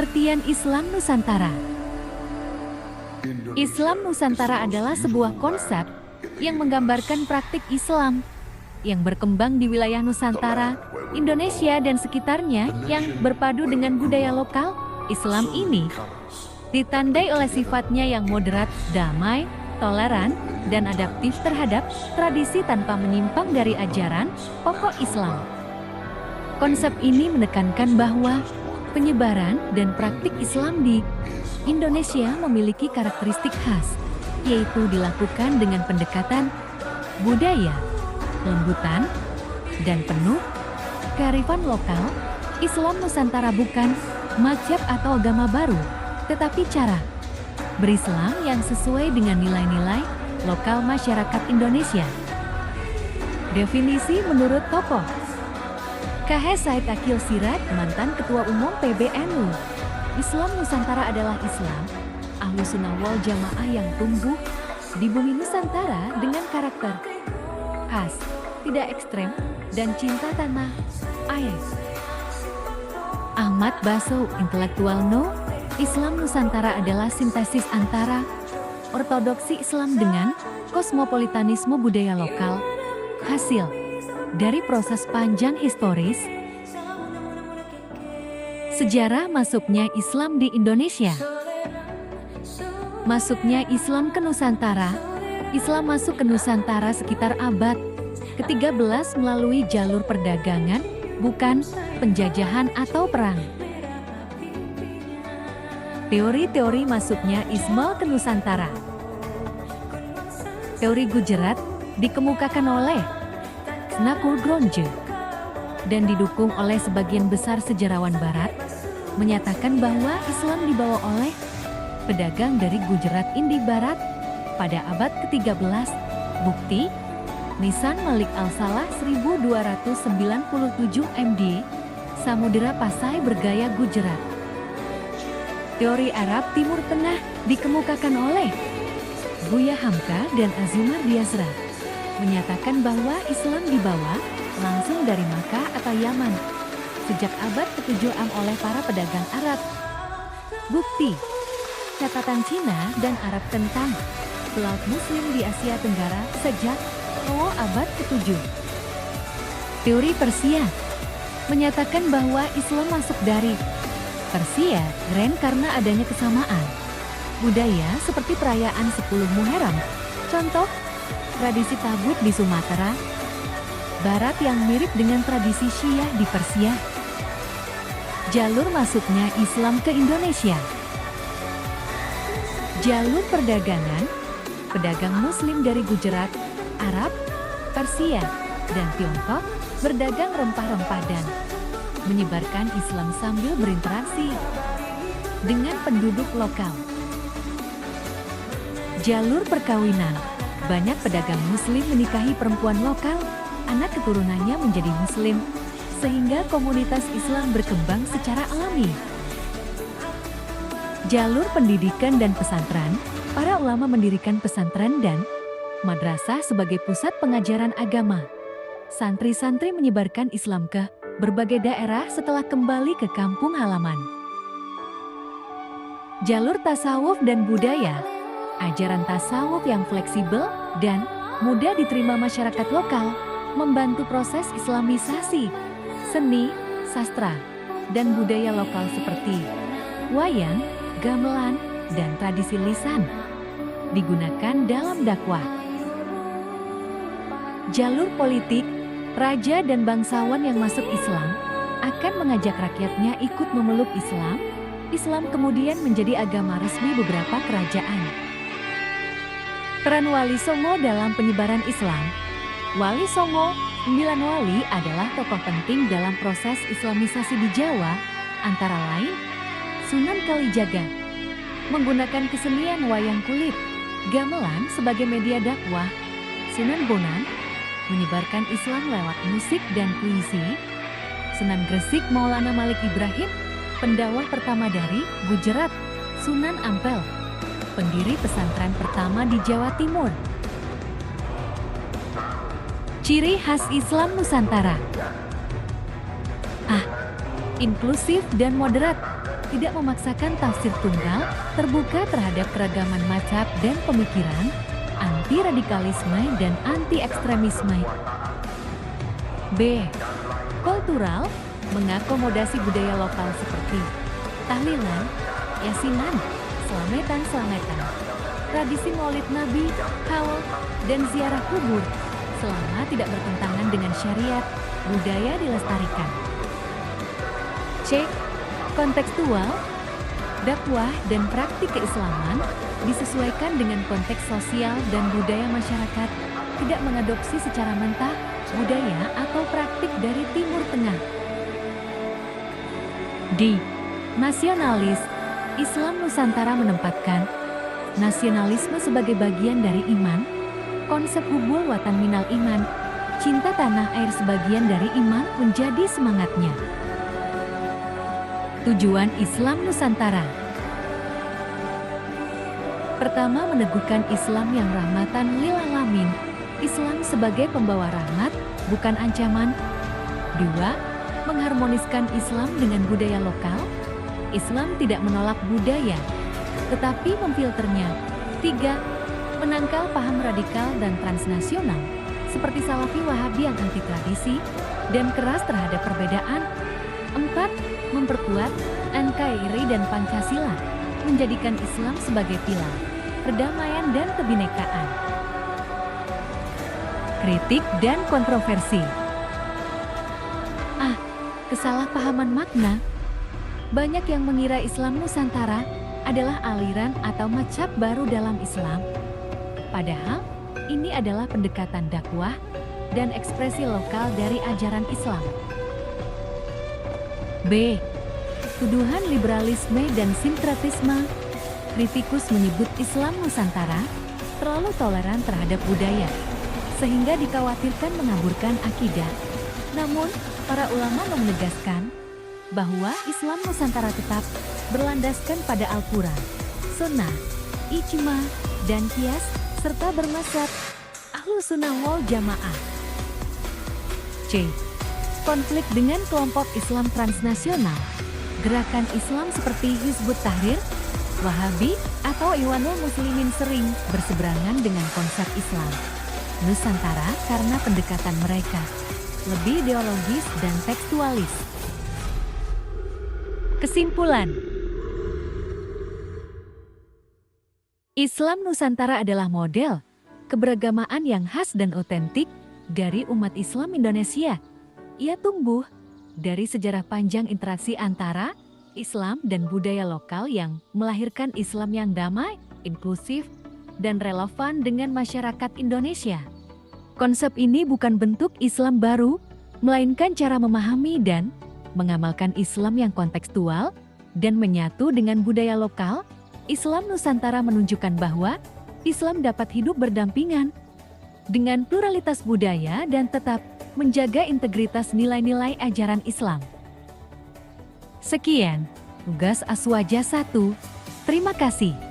Pengertian Islam Nusantara. Islam Nusantara adalah sebuah konsep yang menggambarkan praktik Islam yang berkembang di wilayah Nusantara, Indonesia dan sekitarnya yang berpadu dengan budaya lokal. Islam ini ditandai oleh sifatnya yang moderat, damai, toleran, dan adaptif terhadap tradisi tanpa menyimpang dari ajaran pokok Islam. Konsep ini menekankan bahwa penyebaran dan praktik Islam di Indonesia memiliki karakteristik khas, yaitu dilakukan dengan pendekatan budaya, kelembutan, dan penuh kearifan lokal. Islam Nusantara bukan mazhab atau agama baru, tetapi cara berislam yang sesuai dengan nilai-nilai lokal masyarakat Indonesia. Definisi menurut tokoh K.H. Said Akil Siraj, mantan Ketua Umum PBNU. Islam Nusantara adalah Islam Ahlussunnah wal Jamaah yang tumbuh di bumi Nusantara dengan karakter khas, tidak ekstrem, dan cinta tanah air. Ahmad Baso, intelektual No, Islam Nusantara adalah sintesis antara ortodoksi Islam dengan kosmopolitanisme budaya lokal, hasil dari proses panjang historis. Sejarah masuknya Islam di Indonesia. Masuknya Islam ke Nusantara. Islam masuk ke Nusantara sekitar abad ke-13 melalui jalur perdagangan, bukan penjajahan atau perang. Teori-teori masuknya Islam ke Nusantara. Teori Gujarat dikemukakan oleh Nakur Gronje dan didukung oleh sebagian besar sejarawan Barat, menyatakan bahwa Islam dibawa oleh pedagang dari Gujarat Indi Barat pada abad ke-13. Bukti, Nisan Malik Al-Salah 1297 MD, Samudera Pasai bergaya Gujarat. Teori Arab Timur Tengah dikemukakan oleh Buya Hamka dan Azumar Diasra, menyatakan bahwa Islam dibawa langsung dari Makkah atau Yaman sejak abad ke-7 oleh para pedagang Arab. Bukti, catatan Cina dan Arab tentang pelaut Muslim di Asia Tenggara sejak awal abad ke-7. Teori Persia menyatakan bahwa Islam masuk dari Persia karena adanya kesamaan budaya seperti perayaan 10 Muharram. Contoh, tradisi tabut di Sumatera Barat yang mirip dengan tradisi Syiah di Persia. Jalur masuknya Islam ke Indonesia. Jalur perdagangan, pedagang Muslim dari Gujarat, Arab, Persia, dan Tiongkok berdagang rempah-rempah dan menyebarkan Islam sambil berinteraksi dengan penduduk lokal. Jalur perkawinan, banyak pedagang Muslim menikahi perempuan lokal, anak keturunannya menjadi Muslim, sehingga komunitas Islam berkembang secara alami. Jalur pendidikan dan pesantren, para ulama mendirikan pesantren dan madrasah sebagai pusat pengajaran agama. Santri-santri menyebarkan Islam ke berbagai daerah setelah kembali ke kampung halaman. Jalur tasawuf dan budaya, ajaran tasawuf yang fleksibel dan mudah diterima masyarakat lokal, membantu proses islamisasi, seni, sastra, dan budaya lokal seperti wayang, gamelan, dan tradisi lisan, digunakan dalam dakwah. Jalur politik, raja dan bangsawan yang masuk Islam akan mengajak rakyatnya ikut memeluk Islam. Islam kemudian menjadi agama resmi beberapa kerajaan. Peran Wali Songo dalam penyebaran Islam. Wali Songo, 9 wali adalah tokoh penting dalam proses islamisasi di Jawa, antara lain Sunan Kalijaga, menggunakan kesenian wayang kulit, gamelan sebagai media dakwah. Sunan Bonang, menyebarkan Islam lewat musik dan puisi. Sunan Gresik Maulana Malik Ibrahim, pendakwah pertama dari Gujarat. Sunan Ampel, pendiri pesantren pertama di Jawa Timur. Ciri khas Islam Nusantara. Inklusif dan moderat. tidak memaksakan tafsir tunggal, terbuka terhadap keragaman mazhab dan pemikiran, anti-radikalisme dan anti-ekstremisme. B. Kultural, mengakomodasi budaya lokal seperti tahlilan, yasinan, selametan, tradisi maulid nabi, haul, dan ziarah kubur, selama tidak bertentangan dengan syariat, budaya dilestarikan. C. Kontekstual, dakwah dan praktik keislaman disesuaikan dengan konteks sosial dan budaya masyarakat, tidak mengadopsi secara mentah budaya atau praktik dari Timur Tengah. D. Nasionalis, Islam Nusantara menempatkan nasionalisme sebagai bagian dari iman, konsep hubul watan minal iman, cinta tanah air sebagian dari iman menjadi semangatnya. Tujuan Islam Nusantara. Pertama, meneguhkan Islam yang rahmatan lil alamin, Islam sebagai pembawa rahmat, bukan ancaman. 2. Mengharmoniskan Islam dengan budaya lokal, Islam tidak menolak budaya, tetapi memfilternya. 3. Menangkal paham radikal dan transnasional, seperti Salafi Wahabi yang anti tradisi dan keras terhadap perbedaan. 4. Memperkuat NKRI dan Pancasila, menjadikan Islam sebagai pilar perdamaian dan kebinekaan. Kritik dan kontroversi. Kesalahpahaman makna. Banyak yang mengira Islam Nusantara adalah aliran atau mazhab baru dalam Islam. Padahal, ini adalah pendekatan dakwah dan ekspresi lokal dari ajaran Islam. B. Tuduhan liberalisme dan sinkretisme. Kritikus menyebut Islam Nusantara terlalu toleran terhadap budaya, sehingga dikhawatirkan mengaburkan akidah. Namun, para ulama menegaskan bahwa Islam Nusantara tetap berlandaskan pada Al-Quran, Sunnah, Ijma, dan Qiyas, serta bermazhab Ahlus Sunnah wal Jamaah. C. Konflik dengan kelompok Islam transnasional. Gerakan Islam seperti Hizbut Tahrir, Wahabi, atau Ikhwanul Muslimin sering berseberangan dengan konsep Islam Nusantara karena pendekatan mereka lebih ideologis dan tekstualis. Kesimpulan, Islam Nusantara adalah model keberagamaan yang khas dan otentik dari umat Islam Indonesia. Ia tumbuh dari sejarah panjang interaksi antara Islam dan budaya lokal yang melahirkan Islam yang damai, inklusif, dan relevan dengan masyarakat Indonesia. Konsep ini bukan bentuk Islam baru, melainkan cara memahami dan mengamalkan Islam yang kontekstual dan menyatu dengan budaya lokal. Islam Nusantara menunjukkan bahwa Islam dapat hidup berdampingan dengan pluralitas budaya dan tetap menjaga integritas nilai-nilai ajaran Islam. Sekian, tugas Aswaja 1. Terima kasih.